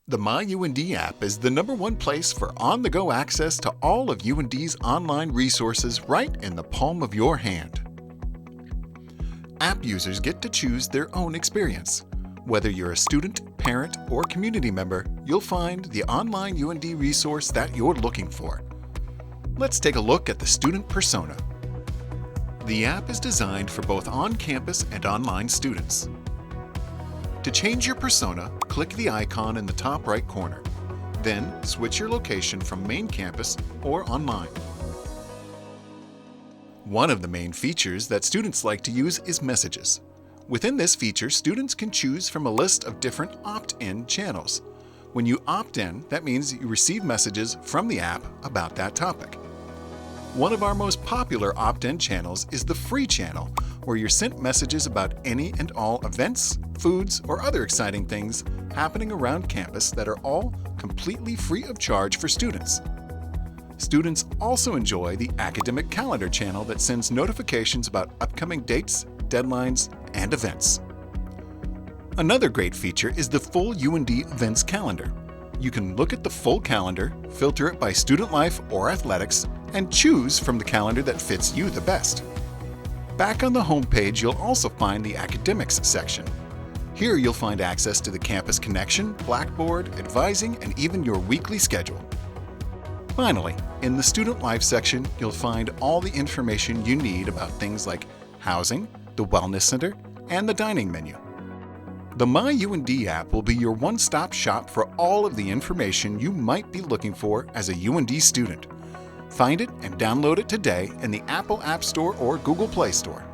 The My UND app is the #1 place for on-the-go access to all of UND's online resources right in the palm of your hand. App users get to choose their own experience. Whether you're a student, parent, or community member, you'll find the online UND resource that you're looking for. Let's take a look at the student persona. The app is designed for both on-campus and online students. To change your persona, click the icon in the top right corner. Then switch your location from main campus or online. One of the main features that students like to use is messages. Within this feature, students can choose from a list of different opt-in channels. When you opt in, that means you receive messages from the app about that topic. One of our most popular opt-in channels is the free channel, where you're sent messages about any and all events, foods, or other exciting things happening around campus that are all completely free of charge for students. Students also enjoy the academic calendar channel that sends notifications about upcoming dates, deadlines, and events. Another great feature is the full UND events calendar. You can look at the full calendar, filter it by student life or athletics, and choose from the calendar that fits you the best. Back on the home page, you'll also find the academics section. Here you'll find access to the campus connection, Blackboard, advising, and even your weekly schedule. Finally, in the student life section, you'll find all the information you need about things like housing, the wellness center, and the dining menu. The My UND app will be your one-stop shop for all of the information you might be looking for as a UND student. Find it and download it today in the Apple App Store or Google Play Store.